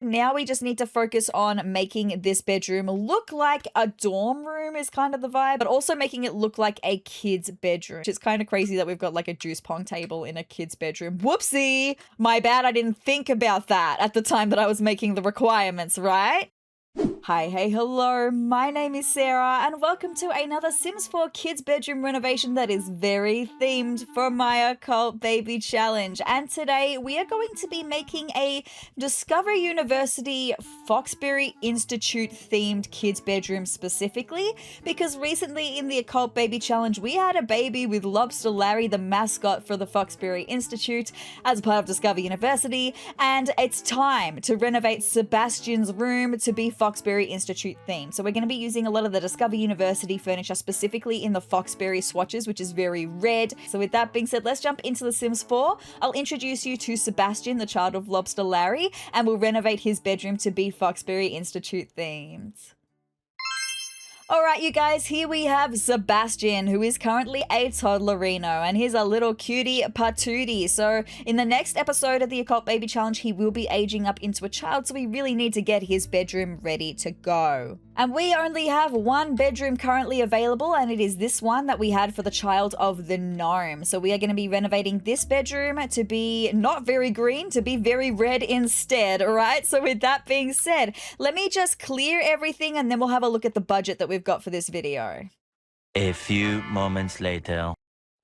Now we just need to focus on making this bedroom look like a dorm room is kind of the vibe, but also making it look like a kid's bedroom. It's kind of crazy that we've got like a juice pong table in a kid's bedroom. Whoopsie! My bad, I didn't think about that at the time that I was making the requirements, right? Hi, hey, hello, my name is Sarah and welcome to another Sims 4 kids bedroom renovation that is very themed for my Occult Baby challenge. And today we are going to be making a Discover University FOXBURY Institute themed kids bedroom specifically because recently in the Occult Baby challenge we had a baby with LOBSTER LARRY, the mascot for the FOXBURY Institute, as part of Discover University, and it's time to renovate Sebastian's room to be FOXBURY Institute theme. So we're going to be using a lot of the Discover University furniture, specifically in the FOXBURY swatches, which is very red. So with that being said, let's jump into The Sims 4. I'll introduce you to Sebastian, the child of LOBSTER LARRY, and we'll renovate his bedroom to be FOXBURY Institute themed. Alright, you guys, here we have Sebastian, who is currently a toddler reno, and he's a little cutie patootie. So in the next episode of the Occult Baby Challenge, he will be aging up into a child, so we really need to get his bedroom ready to go. And we only have one bedroom currently available, and it is this one that we had for the child of the gnome. So we are going to be renovating this bedroom to be not very green, to be very red instead, alright? So with that being said, let me just clear everything and then we'll have a look at the budget that we've got for this video. A few moments later.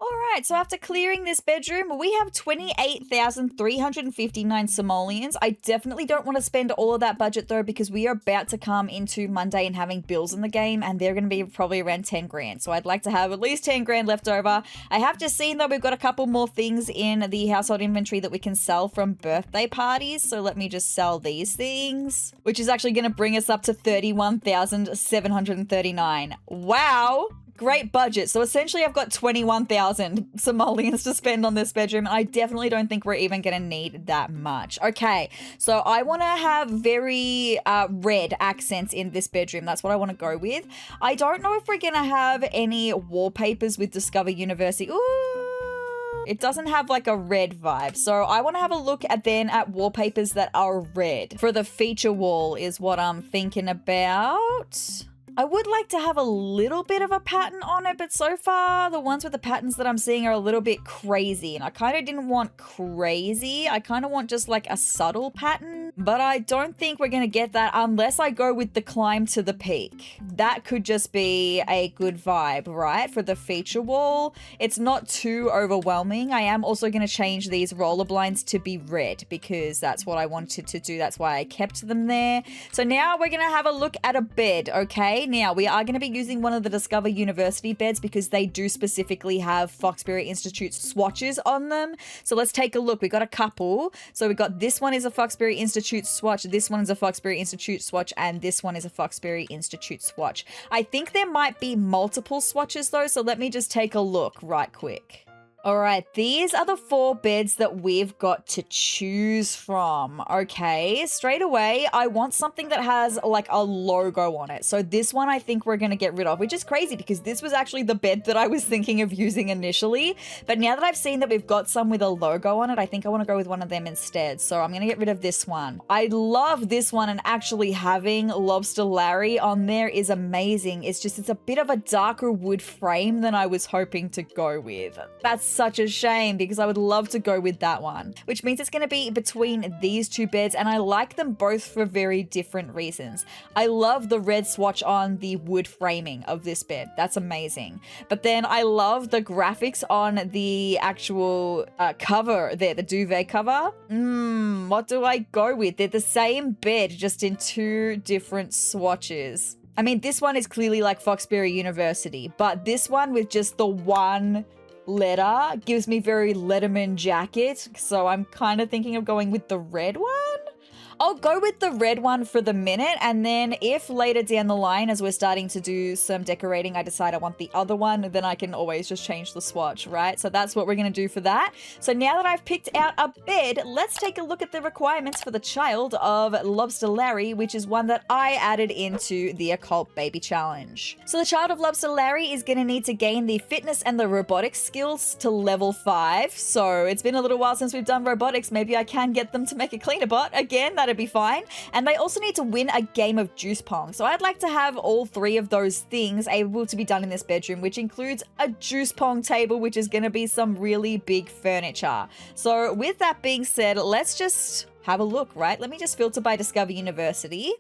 Alright, so after clearing this bedroom, we have 28,359 simoleons. I definitely don't want to spend all of that budget though, because we are about to come into Monday and having bills in the game, and they're going to be probably around 10 grand. So I'd like to have at least 10 grand left over. I have just seen though we've got a couple more things in the household inventory that we can sell from birthday parties. So let me just sell these things, which is actually going to bring us up to 31,739. Wow! Great budget. So essentially I've got 21,000 simoleons to spend on this bedroom. I definitely don't think we're even going to need that much. Okay, so I want to have very red accents in this bedroom. That's what I want to go with. I don't know if we're going to have any wallpapers with Discover University. Ooh, it doesn't have like a red vibe. So I want to have a look at wallpapers that are red. For the feature wall is what I'm thinking about. I would like to have a little bit of a pattern on it, but so far the ones with the patterns that I'm seeing are a little bit crazy, and I kind of didn't want crazy. I kind of want just like a subtle pattern, but I don't think we're going to get that unless I go with the climb to the peak. That could just be a good vibe, right? For the feature wall, it's not too overwhelming. I am also going to change these roller blinds to be red because that's what I wanted to do. That's why I kept them there. So now we're going to have a look at a bed, okay? Now, we are going to be using one of the Discover University beds because they do specifically have FOXBURY Institute swatches on them. So let's take a look. We got a couple. So we got this one is a FOXBURY Institute swatch, this one is a FOXBURY Institute swatch, and this one is a FOXBURY Institute swatch. I think there might be multiple swatches though, so let me just take a look right quick. Alright, these are the 4 beds that we've got to choose from. Okay, straight away, I want something that has like a logo on it. So this one I think we're going to get rid of, which is crazy because this was actually the bed that I was thinking of using initially. But now that I've seen that we've got some with a logo on it, I think I want to go with one of them instead. So I'm going to get rid of this one. I love this one, and actually having LOBSTER LARRY on there is amazing. It's just, it's a bit of a darker wood frame than I was hoping to go with. That's such a shame because I would love to go with that one, which means it's going to be between these 2 beds, and I like them both for very different reasons. I love the red swatch on the wood framing of this bed. That's amazing. But then I love the graphics on the actual cover there, the duvet cover. What do I go with? They're the same bed, just in 2 different swatches. I mean, this one is clearly like FOXBURY University, but this one with just the one letter gives me very Letterman jacket, so I'm kind of thinking of going with the red one. I'll go with the red one for the minute, and then if later down the line as we're starting to do some decorating I decide I want the other one, then I can always just change the swatch, right? So that's what we're going to do for that. So now that I've picked out a bed, let's take a look at the requirements for the child of LOBSTER LARRY, which is one that I added into the Occult Baby Challenge. So the child of LOBSTER LARRY is going to need to gain the fitness and the robotics skills to level 5. So it's been a little while since we've done robotics. Maybe I can get them to make a cleaner bot. Again, that'd to be fine. And they also need to win a game of juice pong. So I'd like to have all 3 of those things able to be done in this bedroom, which includes a juice pong table, which is going to be some really big furniture. So with that being said, let's just have a look, right? Let me just filter by Discover University,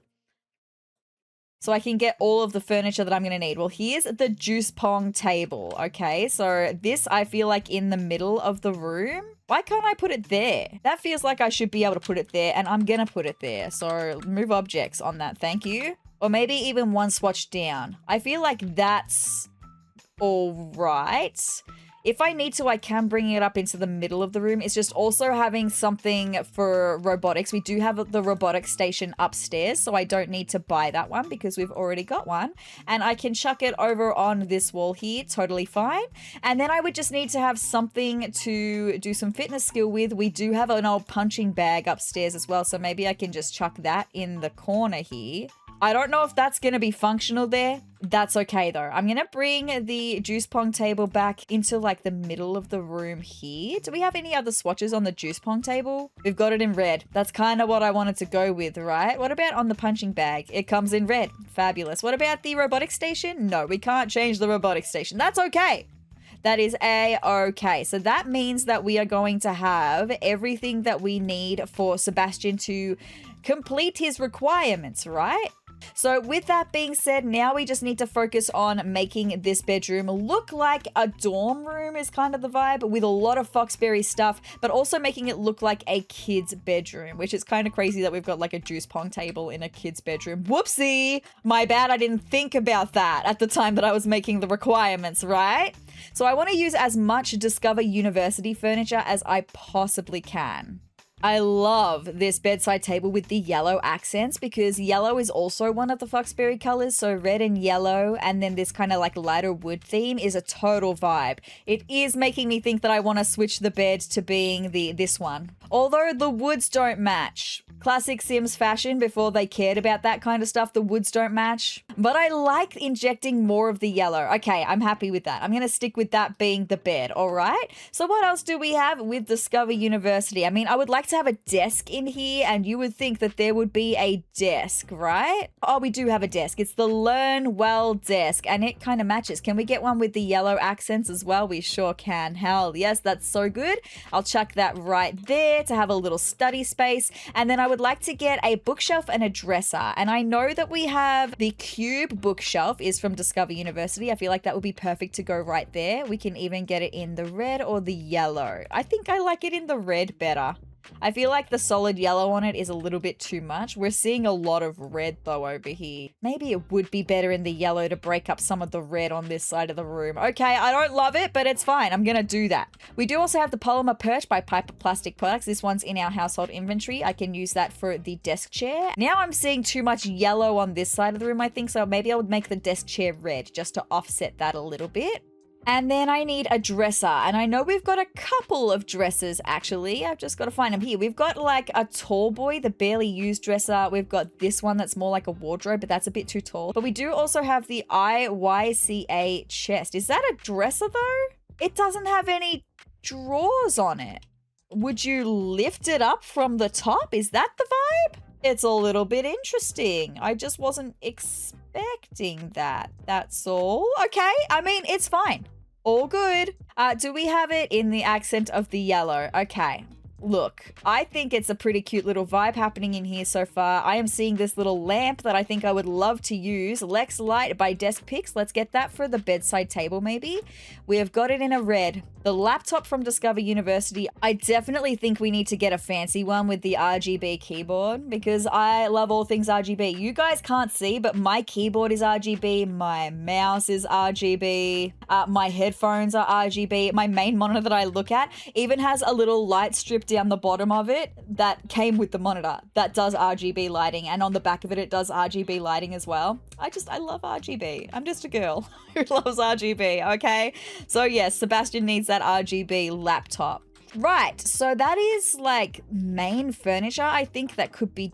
so I can get all of the furniture that I'm going to need. Well, here's the juice pong table, okay? So this, I feel like in the middle of the room. Why can't I put it there? That feels like I should be able to put it there, and I'm going to put it there. So move objects on that, thank you. Or maybe even one swatch down. I feel like that's all right. If I need to, I can bring it up into the middle of the room. It's just also having something for robotics. We do have the robotics station upstairs, so I don't need to buy that one because we've already got one. And I can chuck it over on this wall here, totally fine. And then I would just need to have something to do some fitness skill with. We do have an old punching bag upstairs as well, so maybe I can just chuck that in the corner here. I don't know if that's going to be functional there. That's okay though. I'm going to bring the juice pong table back into like the middle of the room here. Do we have any other swatches on the juice pong table? We've got it in red. That's kind of what I wanted to go with, right? What about on the punching bag? It comes in red. Fabulous. What about the robotic station? No, we can't change the robotic station. That's okay. That is a-okay. So that means that we are going to have everything that we need for Sebastian to complete his requirements, right? So with that being said, now we just need to focus on making this bedroom look like a dorm room is kind of the vibe, with a lot of FOXBURY stuff, but also making it look like a kid's bedroom, which is kind of crazy that we've got like a juice pong table in a kid's bedroom. Whoopsie! My bad, I didn't think about that at the time that I was making the requirements, right? So I want to use as much Discover University furniture as I possibly can. I love this bedside table with the yellow accents because yellow is also one of the FOXBURY colors. So red and yellow, and then this kind of like lighter wood theme is a total vibe. It is making me think that I want to switch the bed to being this one. Although the woods don't match. Classic Sims fashion, before they cared about that kind of stuff, the woods don't match. But I like injecting more of the yellow. Okay, I'm happy with that. I'm going to stick with that being the bed, all right? So what else do we have with Discover University? I mean, I would like to have a desk in here, and you would think that there would be a desk, right? Oh, we do have a desk. It's the Learn Well desk, and it kind of matches. Can we get one with the yellow accents as well? We sure can. Hell yes, that's so good. I'll chuck that right there to have a little study space. And then I would like to get a bookshelf and a dresser. And I know that we have the cube bookshelf is from Discover University. I feel like that would be perfect to go right there. We can even get it in the red or the yellow. I think I like it in the red better. I feel like the solid yellow on it is a little bit too much. We're seeing a lot of red though over here. Maybe it would be better in the yellow to break up some of the red on this side of the room. Okay, I don't love it, but it's fine. I'm gonna do that. We do also have the polymer perch by Piper Plastic Products. This one's in our household inventory. I can use that for the desk chair. Now I'm seeing too much yellow on this side of the room, I think, so maybe I would make the desk chair red just to offset that a little bit. And then I need a dresser, and I know we've got a couple of dressers actually. I've just got to find them here. We've got like a tall boy, the barely used dresser. We've got this one that's more like a wardrobe, but that's a bit too tall. But we do also have the IYCA chest. Is that a dresser though? It doesn't have any drawers on it. Would you lift it up from the top? Is that the vibe? It's a little bit interesting. I just wasn't expecting that. That's all. Okay, I mean, it's fine. All good. Do we have it in the accent of the yellow? Okay. Look, I think it's a pretty cute little vibe happening in here so far. I am seeing this little lamp that I think I would love to use. Lex Light by Desk Picks. Let's get that for the bedside table maybe. We have got it in a red. The laptop from Discover University. I definitely think we need to get a fancy one with the RGB keyboard because I love all things RGB. You guys can't see, but my keyboard is RGB. My mouse is RGB. My headphones are RGB. My main monitor that I look at even has a little light strip down the bottom of it that came with the monitor that does RGB lighting, and on the back of it, it does RGB lighting as well. I love RGB. I'm just a girl who loves RGB, okay? So yes, Sebastian needs that RGB laptop. Right, so that is like main furniture I think that could be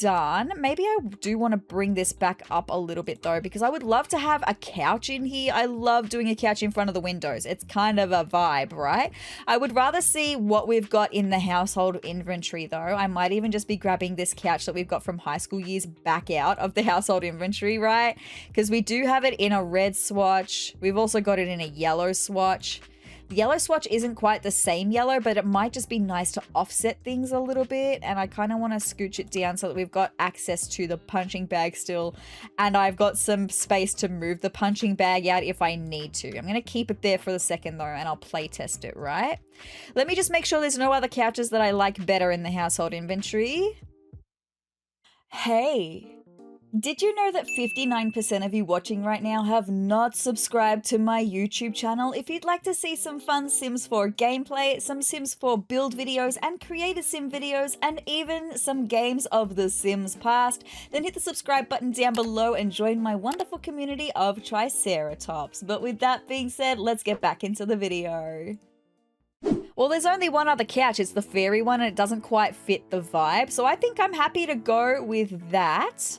done. Maybe I do want to bring this back up a little bit though, because I would love to have a couch in here. I love doing a couch in front of the windows. It's kind of a vibe, right? I would rather see what we've got in the household inventory though. I might even just be grabbing this couch that we've got from high school years back out of the household inventory, right? Because we do have it in a red swatch. We've also got it in a yellow swatch. The yellow swatch isn't quite the same yellow, but it might just be nice to offset things a little bit. And I kind of want to scooch it down so that we've got access to the punching bag still. And I've got some space to move the punching bag out if I need to. I'm going to keep it there for the second though, and I'll play test it, right? Let me just make sure there's no other couches that I like better in the household inventory. Hey. Did you know that 59% of you watching right now have not subscribed to my YouTube channel? If you'd like to see some fun Sims 4 gameplay, some Sims 4 build videos and creator sim videos, and even some games of the Sims past, then hit the subscribe button down below and join my wonderful community of Triceratops. But with that being said, let's get back into the video. Well, there's only one other couch. It's the fairy one and it doesn't quite fit the vibe. So I think I'm happy to go with that.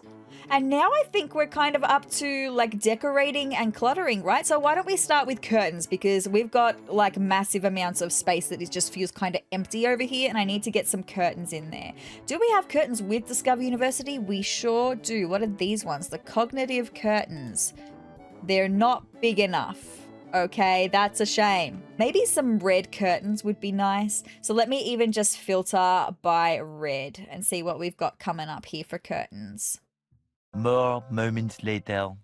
And now I think we're kind of up to like decorating and cluttering, right? So why don't we start with curtains, because we've got like massive amounts of space that it just feels kind of empty over here and I need to get some curtains in there. Do we have curtains with Discover University? We sure do. What are these ones? The cognitive curtains. They're not big enough. Okay, that's a shame. Maybe some red curtains would be nice. So let me even just filter by red and see what we've got coming up here for curtains. More moments later. All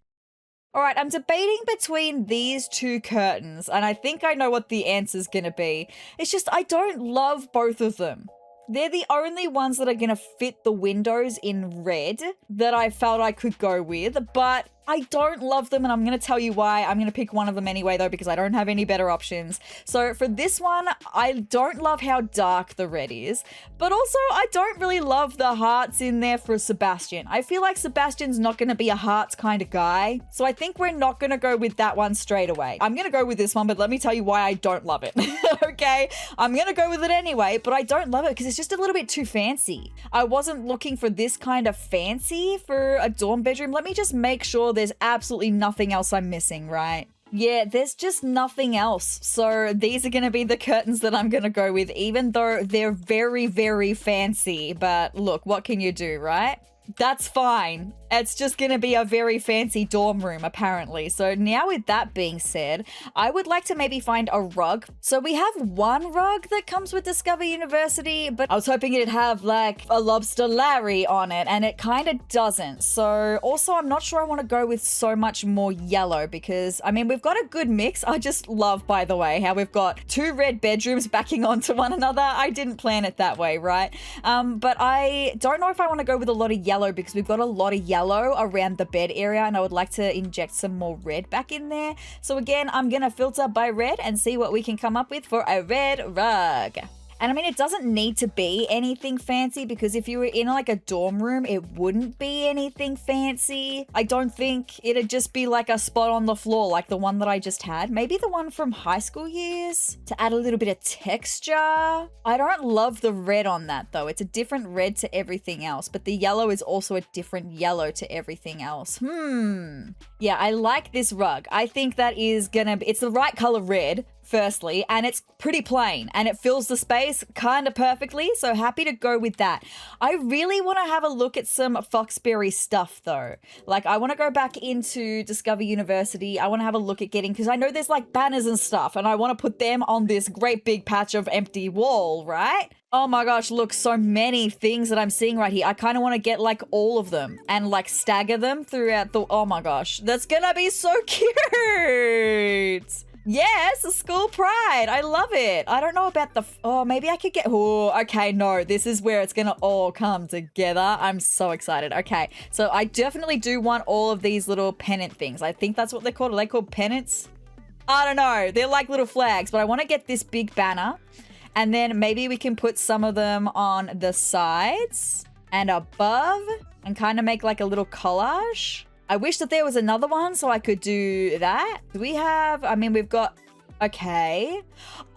right, I'm debating between these two curtains, and I think I know what the answer's gonna be. It's just I don't love both of them. They're the only ones that are gonna fit the windows in red that I felt I could go with, but I don't love them, and I'm going to tell you why. I'm going to pick one of them anyway, though, because I don't have any better options. So for this one, I don't love how dark the red is, but also I don't really love the hearts in there for Sebastian. I feel like Sebastian's not going to be a hearts kind of guy, so I think we're not going to go with that one straight away. I'm going to go with this one, but let me tell you why I don't love it, okay? I'm going to go with it anyway, but I don't love it because it's just a little bit too fancy. I wasn't looking for this kind of fancy for a dorm bedroom. Let me just make sure there's absolutely nothing else I'm missing, right? Yeah, there's just nothing else. So these are going to be the curtains that I'm going to go with, even though they're very, very fancy. But look, what can you do, right? That's fine. It's just going to be a very fancy dorm room, apparently. So now with that being said, I would like to maybe find a rug. So we have one rug that comes with Discover University, but I was hoping it'd have like a LOBSTER LARRY on it, and it kind of doesn't. So also I'm not sure I want to go with so much more yellow because, I mean, we've got a good mix. I just love, by the way, how we've got two red bedrooms backing onto one another. I didn't plan it that way, right? But I don't know if I want to go with a lot of yellow because we've got a lot of yellow around the bed area and I would like to inject some more red back in there. So again, I'm gonna filter by red and see what we can come up with for a red rug. And I mean, it doesn't need to be anything fancy because if you were in like a dorm room, it wouldn't be anything fancy. I don't think it'd just be like a spot on the floor like the one that I just had. Maybe the one from high school years to add a little bit of texture. I don't love the red on that though. It's a different red to everything else, but the yellow is also a different yellow to everything else. Yeah, I like this rug. I think that is gonna be, it's the right color red, firstly, and it's pretty plain and it fills the space kind of perfectly, so happy to go with that. I really want to have a look at some FOXBURY stuff though. Like I want to go back into Discover University. I want to have a look at getting, because I know there's like banners and stuff and I want to put them on this great big patch of empty wall, right? Oh my gosh, look, so many things that I'm seeing right here. I kind of want to get like all of them and like stagger them throughout the, oh my gosh, that's gonna be so cute. Yes, a school pride. I love it. I don't know about the, oh, maybe I could get, oh, okay, no, this is where it's going to all come together. I'm so excited. Okay, so I definitely do want all of these little pennant things. I think that's what they're called. Are they called pennants? I don't know. They're like little flags, but I want to get this big banner. And then maybe we can put some of them on the sides and above and kind of make like a little collage. I wish that there was another one so I could do that. We have, I mean, we've got Okay.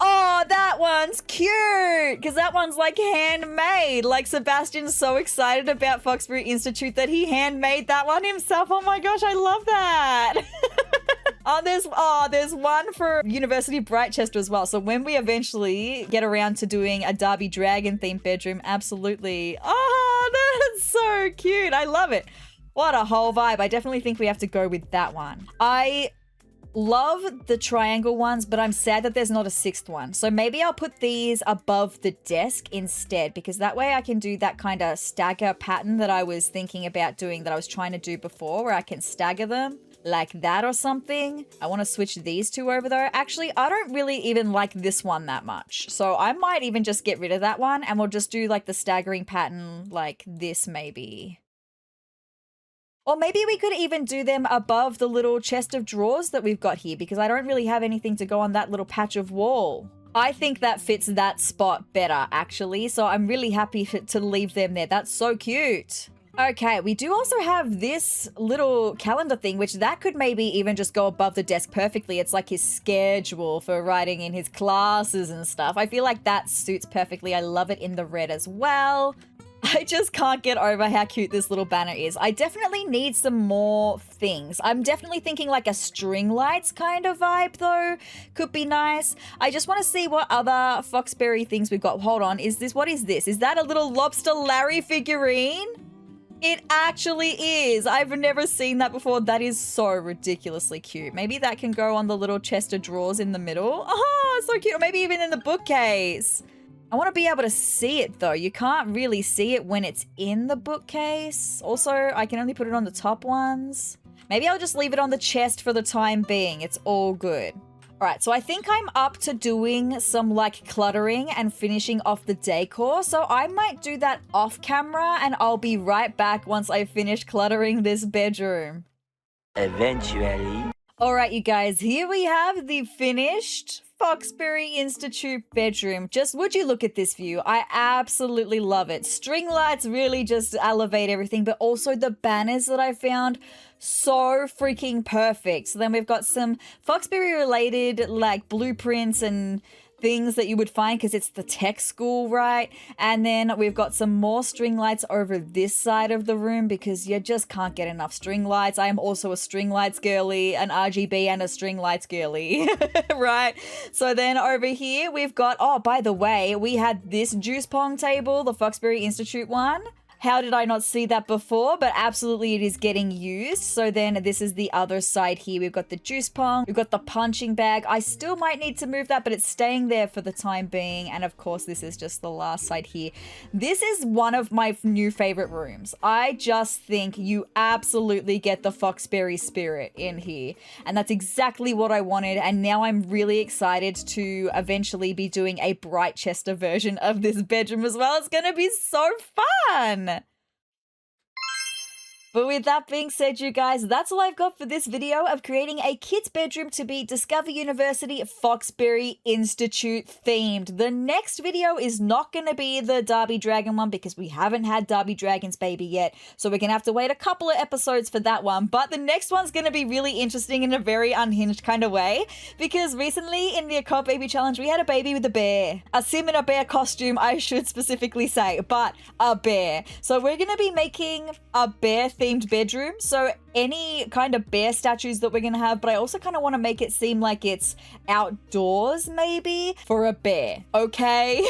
Oh, that one's cute because that one's like handmade. Like Sebastian's so excited about FOXBURY Institute that he handmade that one himself. Oh my gosh, I love that. There's one for University Brightchester as well. So when we eventually get around to doing a Derby Dragon themed bedroom, absolutely. Oh, that's so cute. I love it. What a whole vibe. I definitely think we have to go with that one. I love the triangle ones, but I'm sad that there's not a sixth one. So maybe I'll put these above the desk instead, because that way I can do that kind of stagger pattern that I was thinking about doing, that I was trying to do before, where I can stagger them like that or something. I want to switch these two over though. Actually, I don't really even like this one that much. So I might even just get rid of that one and we'll just do like the staggering pattern like this maybe. Or maybe we could even do them above the little chest of drawers that we've got here, because I don't really have anything to go on that little patch of wall. I think that fits that spot better, actually. So I'm really happy to leave them there. That's so cute. Okay, we do also have this little calendar thing, which that could maybe even just go above the desk perfectly. It's like his schedule for writing in his classes and stuff. I feel like that suits perfectly. I love it in the red as well. I just can't get over how cute this little banner is. I definitely need some more things. I'm definitely thinking like a string lights kind of vibe though. Could be nice. I just want to see what other FOXBURY things we've got. Hold on. What is this? Is that a little LOBSTER LARRY figurine? It actually is. I've never seen that before. That is so ridiculously cute. Maybe that can go on the little chest of drawers in the middle. Oh, so cute. Or maybe even in the bookcase. I want to be able to see it though. You can't really see it when it's in the bookcase. Also, I can only put it on the top ones. Maybe I'll just leave it on the chest for the time being. It's all good. All right, so I think I'm up to doing some like cluttering and finishing off the decor. So I might do that off camera and I'll be right back once I finish cluttering this bedroom. Eventually. All right, you guys, here we have the finished FOXBURY Institute bedroom. Just would you look at this view? I absolutely love it. String lights really just elevate everything, but also the banners that I found, so freaking perfect. So then we've got some FOXBURY related like blueprints and things that you would find because it's the tech school, right? And then we've got some more string lights over this side of the room because you just can't get enough string lights. I am also a string lights girly, an RGB and a string lights girly, right? So then over here we've got, oh, by the way, we had this juice pong table, the FOXBURY Institute one. How did I not see that before? But absolutely it is getting used. So then this is the other side here. We've got the juice pong. We've got the punching bag. I still might need to move that, but it's staying there for the time being. And of course, this is just the last side here. This is one of my new favorite rooms. I just think you absolutely get the FOXBURY spirit in here. And that's exactly what I wanted. And now I'm really excited to eventually be doing a Brightchester version of this bedroom as well. It's going to be so fun. But with that being said, you guys, that's all I've got for this video of creating a kid's bedroom to be Discover University FOXBURY Institute themed. The next video is not going to be the Derby Dragon one because we haven't had Derby Dragon's baby yet. So we're going to have to wait a couple of episodes for that one. But the next one's going to be really interesting in a very unhinged kind of way because recently in the Occult Baby challenge, we had a baby with a bear. A sim in a bear costume, I should specifically say, but a bear. So we're going to be making a bear themed bedroom, so any kind of bear statues that we're gonna have, but I also kind of want to make it seem like it's outdoors maybe for a bear, okay?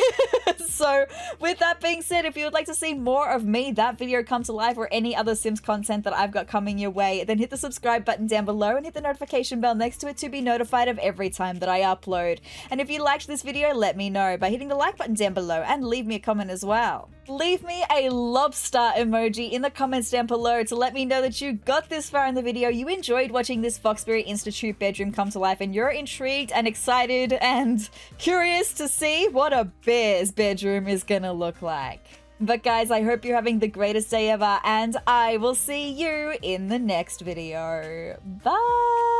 So with that being said, if you would like to see more of me, that video come to life, or any other Sims content that I've got coming your way, then hit the subscribe button down below and hit the notification bell next to it to be notified of every time that I upload. And if you liked this video, let me know by hitting the like button down below and leave me a comment as well. Leave me a lobster emoji in the comments down below to let me know that you got this far in the video, you enjoyed watching this FOXBURY Institute bedroom come to life, and you're intrigued and excited and curious to see what a bear's bedroom is gonna look like. But guys, I hope you're having the greatest day ever, and I will see you in the next video. Bye!